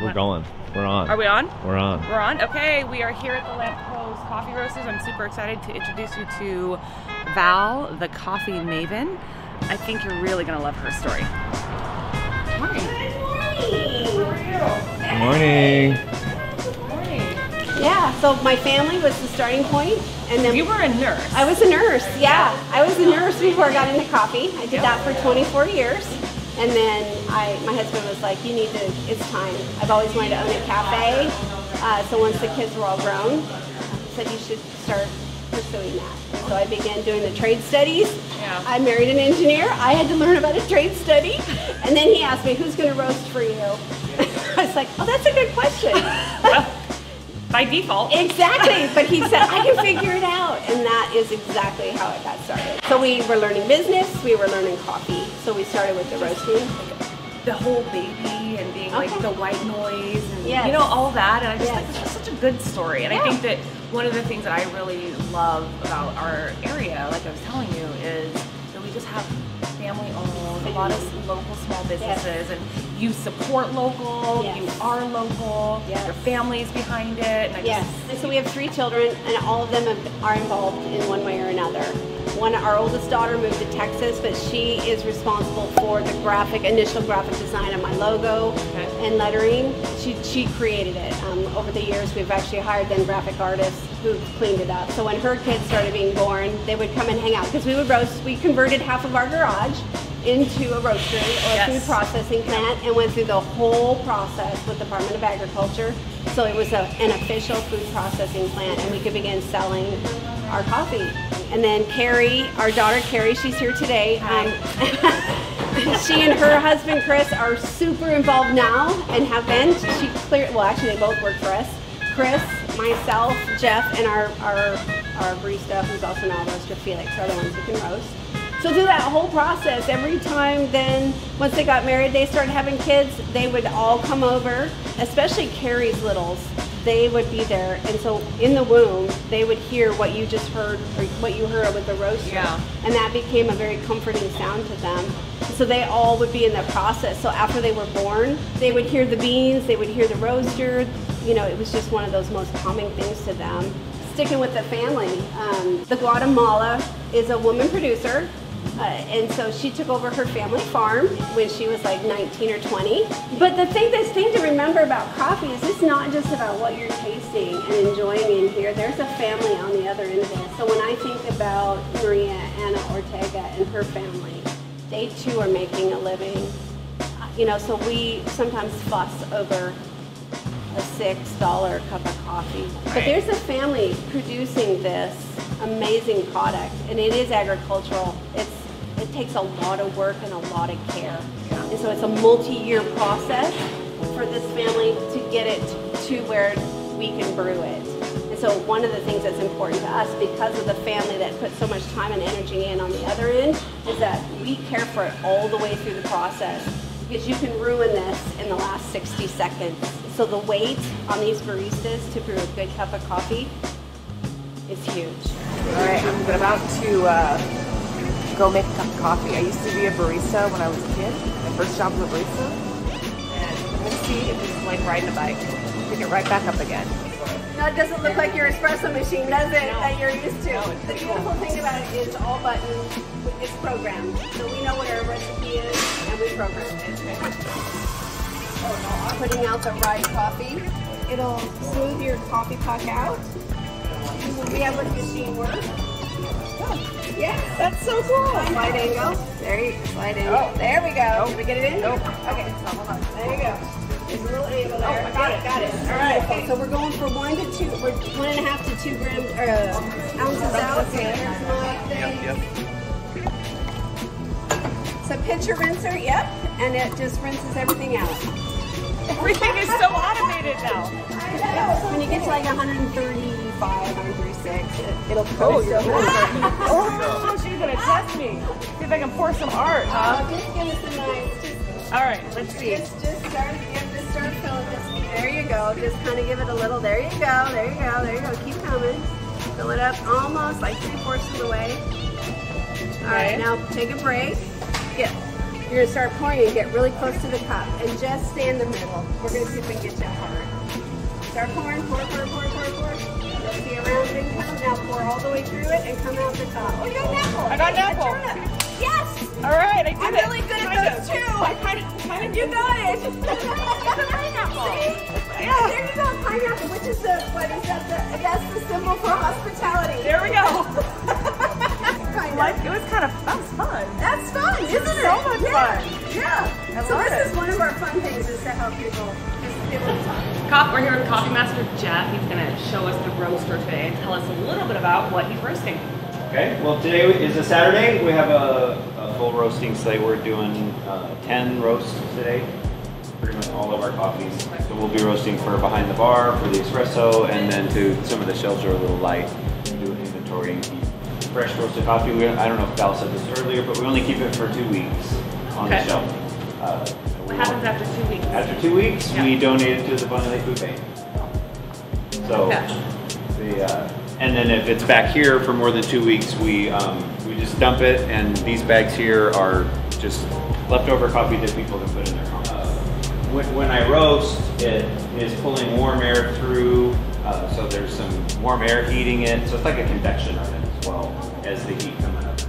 We're going. We're on. Are we on? We're on. We're on? Okay, we are here at the Lamppost Coffee Roasters. I'm super excited to introduce you to Val, the coffee maven. I think you're really going to love her story. Good morning. Good morning. Good morning. Yeah, so my family was the starting point, and then You were a nurse. I was a nurse. Yeah, I was a nurse before I got into coffee. I did that for 24 years, and then my husband was like, "You need to. It's time." I've always wanted to own a cafe. So once the kids were all grown, he said you should start pursuing that. So I began doing the trade studies. Yeah. I married an engineer. I had to learn about a trade study, and then he asked me, "Who's going to roast for you?" I was like, "Oh, that's a good question." By default. Exactly, but he said, I can figure it out. And that is exactly how it got started. So we were learning business, we were learning coffee. So we started with the roasting. The whole baby and being like the white noise and Yes. you know, all that. And I just Yes. think it's just such a good story. And I think that one of the things that I really love about our area, like I was telling you, is that we just have family owned, a lot of local small businesses, and you support local, you are local, your family's behind it. And And so we have 3 children, and all of them are involved in one way or another. Our oldest daughter moved to Texas, but she is responsible for the initial graphic design of my logo and lettering. She created it. Over the years, we've actually hired then graphic artists who cleaned it up. So when her kids started being born, they would come and hang out because we would roast. We converted half of our garage into a roastery or a food processing plant and went through the whole process with the Department of Agriculture. So it was an official food processing plant, and we could begin selling our coffee. And then Carrie, our daughter Carrie, she's here today. She and her husband Chris are super involved now and have been. Well, actually they both work for us. Chris, myself, Jeff, and our barista, who's also now a roaster, Felix, are the ones who can roast. So through that whole process, every time then, once they got married, they started having kids, they would all come over, especially Carrie's littles. They would be there, and so in the womb, they would hear what you just heard, or what you heard with the roaster, and that became a very comforting sound to them. So they all would be in that process. So after they were born, they would hear the beans, they would hear the roaster. You know, it was just one of those most calming things to them. Sticking with the family, the Guatemala is a woman producer. And so she took over her family farm when she was like 19 or 20. But the thing to remember about coffee is it's not just about what you're tasting and enjoying in here. There's a family on the other end of it. So when I think about Maria Ana Ortega and her family, they too are making a living. You know, so we sometimes fuss over a $6 cup of coffee. But there's a family producing this amazing product, and it is agricultural. It takes a lot of work and a lot of care. And so it's a multi-year process for this family to get it to where we can brew it. And so one of the things that's important to us, because of the family that puts so much time and energy in on the other end, is that we care for it all the way through the process. Because you can ruin this in the last 60 seconds. So the wait on these baristas to brew a good cup of coffee is huge. All right, I'm about to go make a cup of coffee. I used to be a barista when I was a kid. My first job was a barista. And I'm gonna see if it's like riding a bike. Pick it right back up again. No, it doesn't look like your espresso machine, does it, that you're used to? The beautiful thing about it is all buttons, it's programmed. So we know what our recipe is, and we program it. Putting out the right coffee. It'll smooth your coffee puck out. We have what the machine works. Yeah, that's so cool. Slide angle. Slide angle. Oh. There we go. Did we get it in? Nope. Okay, so hold on. There you go. There's a little angle there. Oh, got it. All right. Okay, so we're going from 1 to 2. We're 1.5 to 2 grams ounces out. Yep. So pitcher rinser, and it just rinses everything out. Everything is so automated now. I know. When you get to like 135, 136, it'll Oh, she's gonna test me. See if I can pour some art, huh? Just give us a nice. All right, let's see. Just start filling this. There you go. Just kind of give it a little. There you go. There you go. There you go. Keep coming. Fill it up almost like 3/4 of the way. All right, now take a break. You're You're gonna start pouring and get really close to the cup and just stay in the middle. We're gonna see if we can get you hard. Start pouring, pour. Don't be around and come. Now pour all the way through it and come out the top. Oh, you got an apple. I got an apple. Yes. All right, I did I'm it. really good at those too. You got it. Pineapple. Yeah. There you go, pineapple. Which is that's the symbol for hospitality. There we go. Like, it was that was fun. That's fun, isn't it? So much fun. Yeah. So this is one of our fun things is to help people talk. We're here with Coffee Master Jeff. He's going to show us the roaster today and tell us a little bit about what he's roasting. Okay, well today is a Saturday. We have a full roasting slate. We're doing 10 roasts today, pretty much all of our coffees. So we'll be roasting for behind the bar, for the espresso, and then to some of the shelves are a little light. Do an inventory and keep fresh roasted coffee. I don't know if Val said this earlier, but we only keep it for 2 weeks on the shelf. What happens after 2 weeks? After 2 weeks, we donate it to the Bonney Lake WA. So, and then if it's back here for more than 2 weeks, we just dump it, and these bags here are just leftover coffee that people can put in their coffee. When I roast, it is pulling warm air through, so there's some warm air heating it, so it's like a convection oven as well as the heat coming up.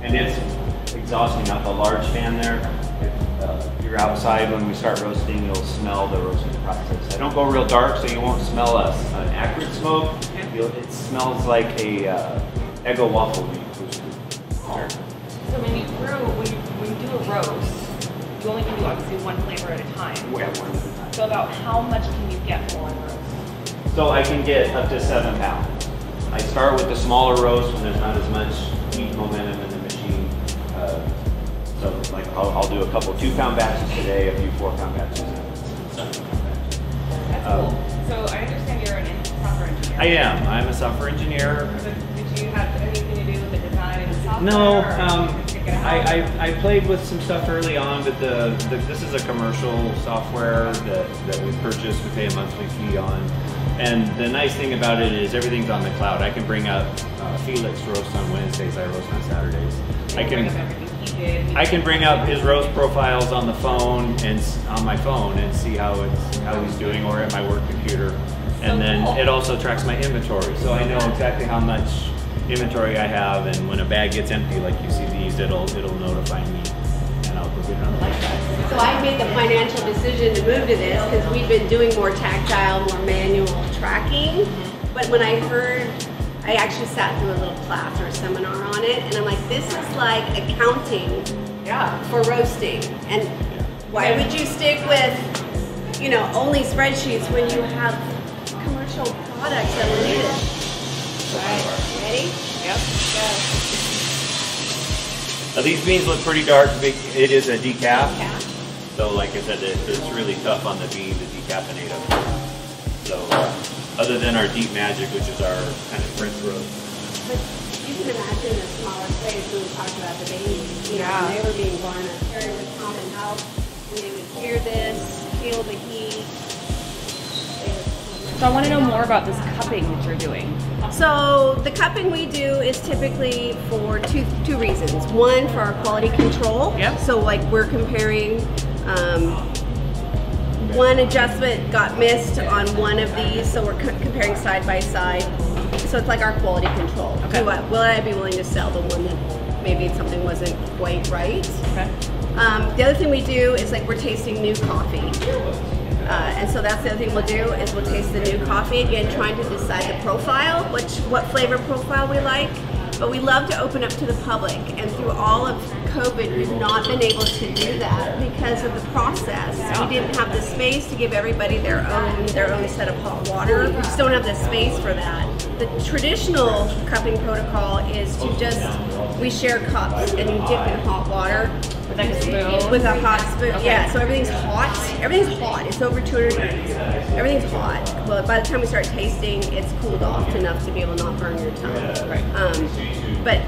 And it's exhausting out the large fan there. If you're outside when we start roasting, you'll smell the roasting process. I don't go real dark, so you won't smell an acrid smoke. It smells like a Eggo waffle bean. So when you do a roast, you only can do obviously one flavor at a time. Yeah, one at a time. So about how much can you get for one roast? So I can get up to 7 pounds. I start with the smaller roast when there's not as much heat momentum in the machine. So like I'll do a couple 2-pound batches today, a few 4-pound batches, and 7-pound batches. That's cool. So I understand you're a software engineer. I am. I'm a software engineer. So did you have anything to do with the design and the software? No, I played with some stuff early on, but this is a commercial software that we purchased. We pay a monthly fee on. And the nice thing about it is everything's on the cloud. I can bring up Felix roast on Wednesdays. I roast on Saturdays. I can bring up his roast profiles on the phone and on my phone and see how he's doing, or at my work computer. And then it also tracks my inventory, so I know exactly how much inventory I have. And when a bag gets empty, like you see these, it'll notify me, and I'll go get it on the So I made the financial decision to move to this because we've been doing more tactile, more manual tracking. But when I heard, I actually sat through a little class or a seminar on it, and I'm like, this is like accounting for roasting. And why would you stick with, only spreadsheets when you have commercial products that will need it? Right, ready? Yep. Go. Now these beans look pretty dark. It is a decaf. So like I said, it's really tough on the bean to decaffeinate them. So other than our Deep Magic, which is our kind of French roast. But you can imagine the smaller space when we talked about the babies. When they were being born at very common house, and they would hear this, feel the heat. So I want to know more about this cupping that you're doing. So the cupping we do is typically for two reasons. One, for our quality control. Yep. So like we're comparing, one adjustment got missed on one of these, so we're comparing side by side. So it's like our quality control. Okay. Will I be willing to sell the one that maybe something wasn't quite right? Okay. The other thing we do is like we're tasting new coffee. And so that's the other thing we'll do is we'll taste the new coffee, again trying to decide the profile, what flavor profile we like. But we love to open up to the public, and through all of COVID we've not been able to do that because of the process. We didn't have the space to give everybody their own set of hot water. We just don't have the space for that. The traditional cupping protocol is to we share cups and you dip in hot water. Like a spoon? With a hot spoon, Okay. yeah, so everything's hot. Everything's hot, it's over 200 degrees. Everything's hot. Well, by the time we start tasting, it's cooled off enough to be able to not burn your tongue. Right. But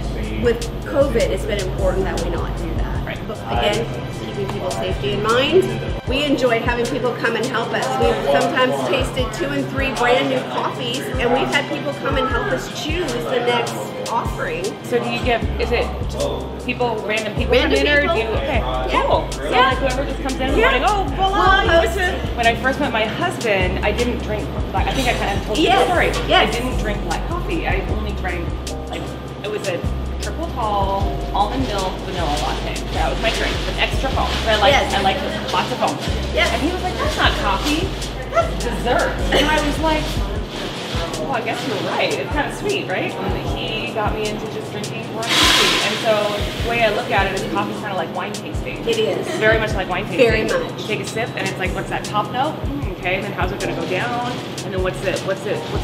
with COVID, it's been important that we not do that. Right. But again, keeping people's safety in mind, we enjoy having people come and help us. We've sometimes tasted 2 and 3 brand new coffees, and we've had people come and help us choose the next offering. So do you give, is it just people, random people Random come in, or people. do you, okay, Yeah. cool. So Yeah. like whoever just comes in in the Yeah. morning, oh, voila, Well, you went to, when I first met my husband, I didn't drink, like, I think I kind of told you Yes. the story. Yes. I didn't drink black coffee. I only drank, like, it was a triple tall almond milk vanilla latte. That was my drink, with extra foam. I like, Yes. I like lots of foam. Yes. And he was like, that's not coffee, that's dessert. And I was like, well, I guess you're right. It's kind of sweet, right? And he got me into just drinking more coffee. And so the way I look at it is coffee's kind of like wine tasting. It is. It's very much like wine tasting. Very much. You take a sip and it's like, what's that top note? Okay, and then how's it going to go down? And then what's the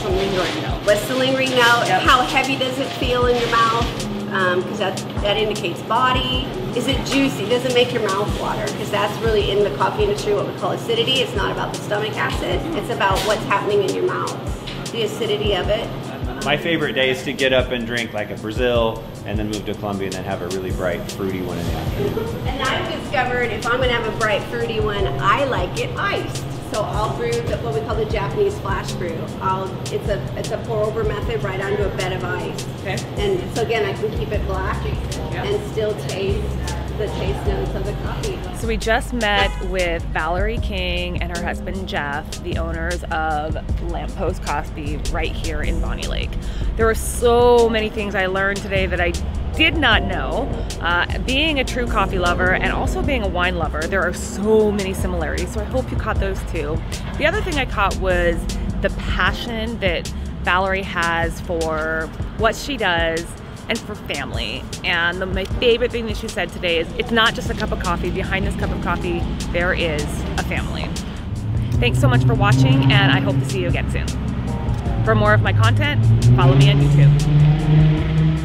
lingering note? What's the lingering note? Yep. How heavy does it feel in your mouth? Because that indicates body. Is it juicy? Does it make your mouth water? Because that's really in the coffee industry what we call acidity. It's not about the stomach acid. It's about what's happening in your mouth. The acidity of it. My favorite day is to get up and drink like a Brazil and then move to Colombia and then have a really bright fruity one in the afternoon. And I've discovered if I'm going to have a bright fruity one, I like it iced. So I'll brew what we call the Japanese flash brew. It's a pour over method right onto a bed of ice. Okay. And so again, I can keep it black and still taste the taste notes of the coffee. So we just met with Valerie King and her husband Jeff, the owners of Lamppost Coffee right here in Bonney Lake. There were so many things I learned today that I did not know. Being a true coffee lover and also being a wine lover, there are so many similarities, so I hope you caught those too. The other thing I caught was the passion that Valerie has for what she does and for family. And my favorite thing that she said today is it's not just a cup of coffee. Behind this cup of coffee, there is a family. Thanks so much for watching, and I hope to see you again soon. For more of my content, follow me on YouTube.